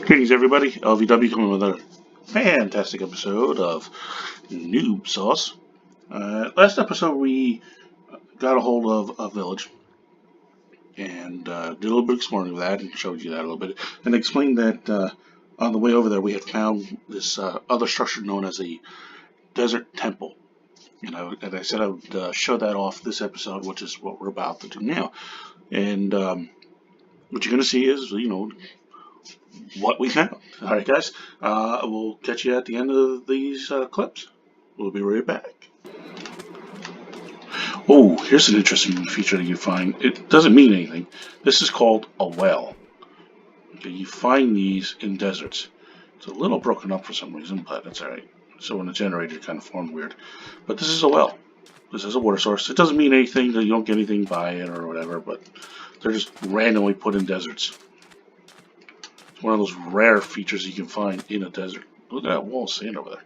Greetings, everybody. LVW coming with another fantastic episode of Noob Sauce. Last episode, we got a hold of a village and did a little bit of exploring of that and showed you that a little bit. And explained that on the way over there, we had found this other structure known as a desert temple. And I said I would show that off this episode, which is what we're about to do now. And what you're going to see is, what we found. All right, guys. We'll catch you at the end of these clips. We'll be right back. Oh, here's an interesting feature that you find. It doesn't mean anything. This is called a well. Okay, you find these in deserts. It's a little broken up for some reason, but that's all right. So when the generator kind of formed weird. But this is a well. This is a water source. It doesn't mean anything. You don't get anything by it or whatever, but they're just randomly put in deserts. It's one of those rare features you can find in a desert. Look at that wall of sand over there.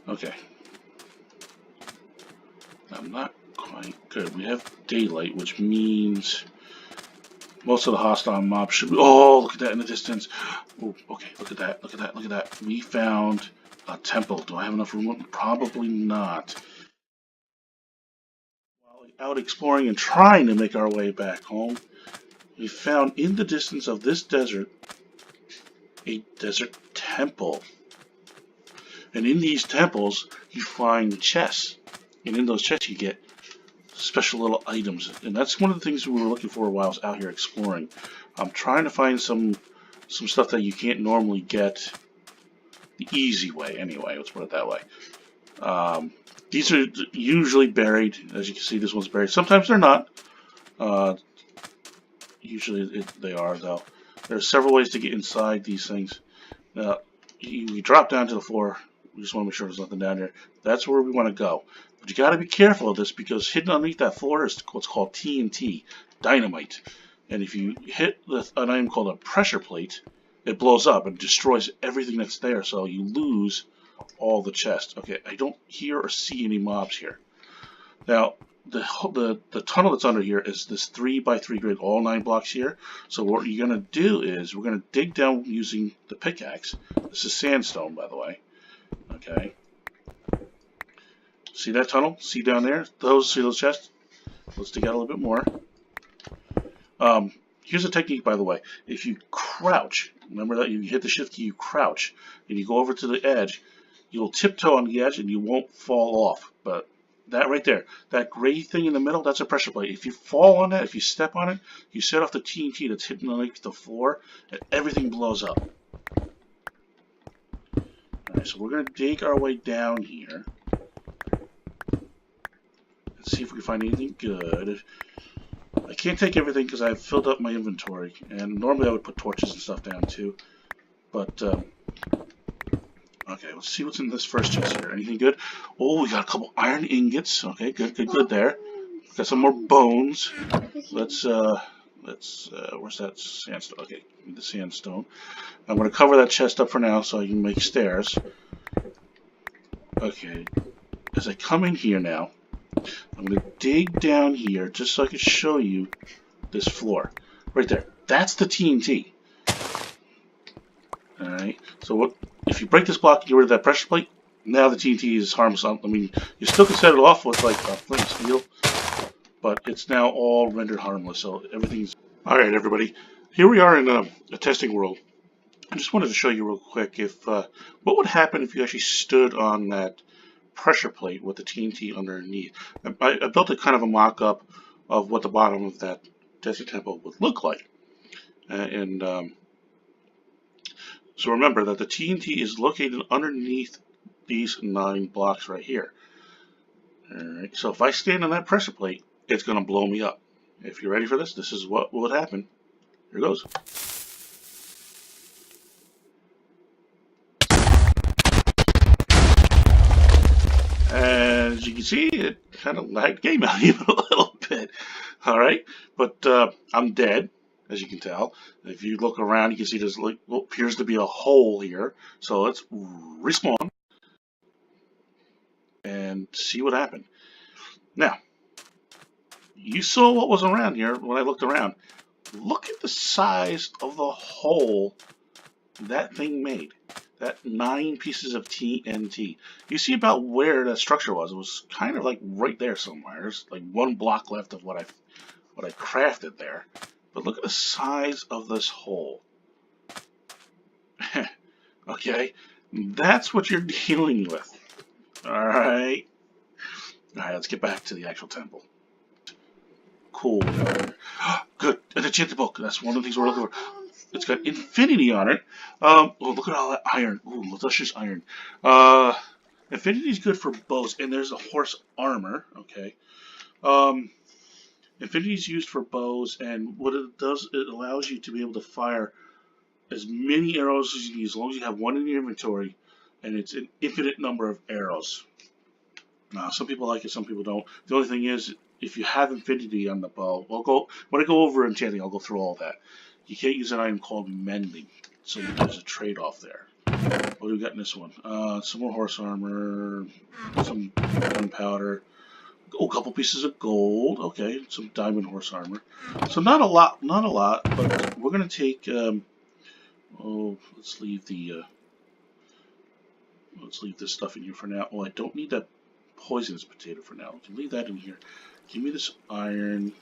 Okay. I'm not quite good. We have daylight, which means most of the hostile mobs should be... Oh, look at that in the distance. Oh, okay, look at that, look at that, look at that. We found a temple. Do I have enough room? Probably not. While out exploring and trying to make our way back home, we found in the distance of this desert a desert temple. And in these temples, you find chests. And in those chests, you get special little items. And that's one of the things we were looking for while I was out here exploring. I'm trying to find some stuff that you can't normally get the easy way, anyway. Let's put it that way. These are usually buried. As you can see, this one's buried. Sometimes they're not. Usually they are, though. There are several ways to get inside these things. Now, you drop down to the floor. We just want to make sure there's nothing down here. That's where we want to go. But you got to be careful of this because hidden underneath that floor is what's called TNT, dynamite. And if you hit an item called a pressure plate, it blows up and destroys everything that's there. So you lose all the chests. Okay, I don't hear or see any mobs here. Now, the tunnel that's under here is this 3x3 grid, all 9 blocks here. So what you're going to do is we're going to dig down using the pickaxe. This is sandstone, by the way. Okay. See that tunnel? See down there? See those chests? Let's dig out a little bit more. Here's a technique, by the way. If you crouch, remember that you hit the shift key, you crouch, and you go over to the edge, you'll tiptoe on the edge and you won't fall off. But that right there, that gray thing in the middle, that's a pressure plate. If you fall on that, if you step on it, you set off the TNT that's hidden underneath the floor, and everything blows up. Alright, so we're going to dig our way down here. Let's see if we can find anything good. I can't take everything because I've filled up my inventory, and normally I would put torches and stuff down too. But, okay, let's see what's in this first chest here. Anything good? Oh, we got a couple iron ingots. Okay, good there. Got some more bones. Let's where's that sandstone? Okay, the sandstone. I'm going to cover that chest up for now so I can make stairs. Okay, as I come in here now, I'm going to dig down here just so I can show you this floor. Right there. That's the TNT. Alright, so if you break this block and get rid of that pressure plate, now the TNT is harmless. I mean, you still can set it off with like a flint steel, but it's now all rendered harmless, so everything's... Alright, everybody. Here we are in a testing world. I just wanted to show you real quick what would happen if you actually stood on that pressure plate with the TNT underneath. I built a kind of a mock-up of what the bottom of that desert temple would look like. So remember that the TNT is located underneath these 9 blocks right here. Alright, so if I stand on that pressure plate, it's going to blow me up. If you're ready for this, this is what would happen. Here goes. As you can see, it kind of lagged game out even a little bit. Alright, but I'm dead, as you can tell. If you look around, you can see there's like what appears to be a hole here. So let's respawn and see what happened. Now, you saw what was around here when I looked around. Look at the size of the hole that thing made. That 9 pieces of TNT. You see about where that structure was. It was kind of like right there somewhere. There's like 1 block left of what I crafted there. But look at the size of this hole. Okay, that's what you're dealing with. Alright. Alright, let's get back to the actual temple. Cool. Good. An enchanted book. That's one of the things we're looking for. It's got infinity on it. Oh, look at all that iron. Ooh, luscious iron. Infinity is good for bows, and there's a horse armor. Okay. Infinity is used for bows, and what it does, it allows you to be able to fire as many arrows as you need, as long as you have one in your inventory, and it's an infinite number of arrows. Some people like it, some people don't. The only thing is, if you have infinity on the bow, when I go over enchanting, I'll go through all that. You can't use an item called mending, so there's a trade-off there. What do we got in this one? Some more horse armor, some gunpowder, a couple pieces of gold. Okay, some diamond horse armor. So not a lot, but we're gonna take. Let's leave this stuff in here for now. Oh, I don't need that poisonous potato for now. Leave that in here. Give me this iron.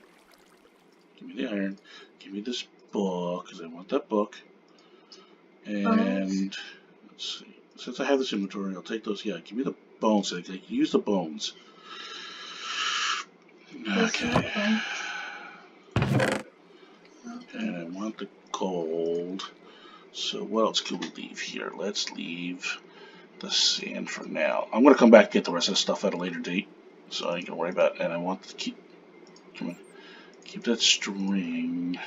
Give me the iron. Give me this book, because I want that book. And let's see. Since I have this inventory, I'll take those. Yeah, give me the bones. I can use the bones. Okay. And I want the gold. So what else can we leave here? Let's leave the sand for now. I'm going to come back and get the rest of the stuff at a later date, so I ain't going to worry about it. And I want to keep that string,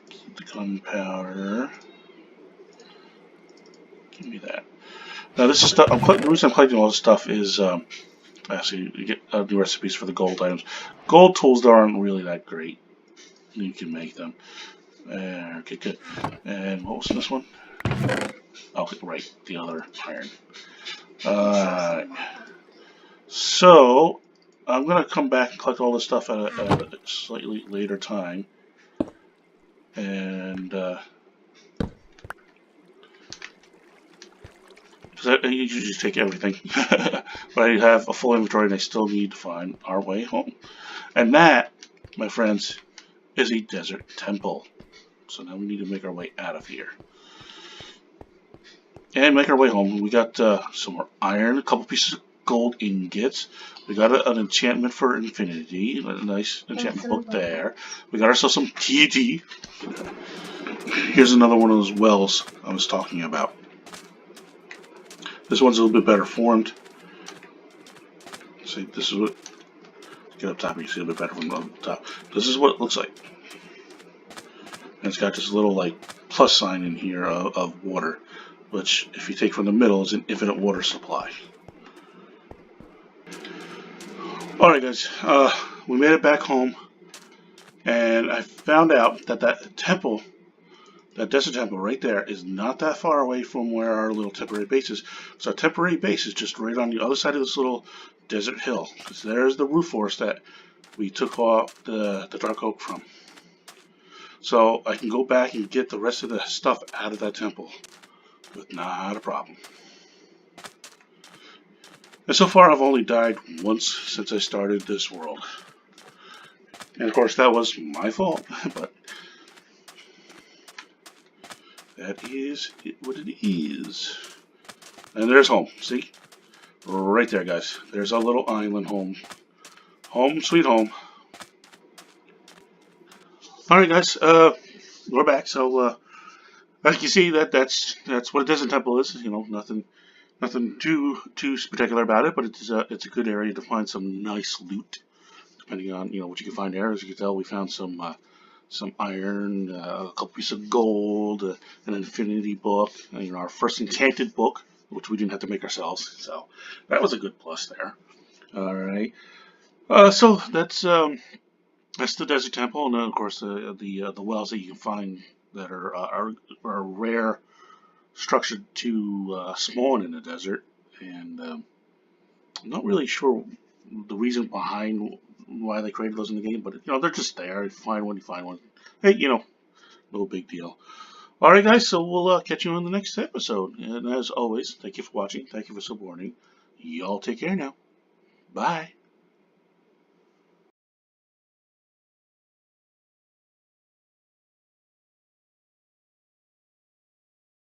keep the gunpowder. Give me that. Now this is stuff. The reason I'm collecting all this stuff is actually you get new recipes for the gold items. Gold tools aren't really that great. You can make them. Okay, good. And what was this one? Oh, right, the other iron. So I'm gonna come back and collect all this stuff at a slightly later time, and because I usually take everything, but I have a full inventory and I still need to find our way home, and that, my friends, is a desert temple. So now we need to make our way out of here. And make our way home. We got some more iron, a couple pieces of gold ingots. We got an enchantment for infinity, a nice enchantment book there. We got ourselves some TNT. Here's another one of those wells I was talking about. This one's a little bit better formed. See, this is what. Get up top, you see a bit better from the top. This is what it looks like. And it's got this little like plus sign in here of water, which if you take from the middle is an infinite water supply. Alright guys, we made it back home, and I found out that that temple, that desert temple right there, is not that far away from where our little temporary base is. So our temporary base is just right on the other side of this little desert hill, because there's the roof forest that we took off the dark oak from. So I can go back and get the rest of the stuff out of that temple with not a problem. And so far I've only died once since I started this world. And of course that was my fault, but that is what it is. And there's home, see? Right there, guys. There's our little island home. Home sweet home. Alright guys, we're back. So like you see, that's what a desert temple is. You know, nothing too spectacular about it, but it's a good area to find some nice loot, depending on what you can find there. As you can tell, we found some iron, a couple pieces of gold, an infinity book, our first enchanted book, which we didn't have to make ourselves. So that was a good plus there. All right. So that's the desert temple, and then of course the wells that you can find that are rare structure to spawn in the desert, and I'm not really sure the reason behind why they created those in the game, but they're just there. You find one, hey, no big deal. Alright guys, so we'll catch you on the next episode. And as always, thank you for watching, thank you for supporting. Y'all take care now. Bye.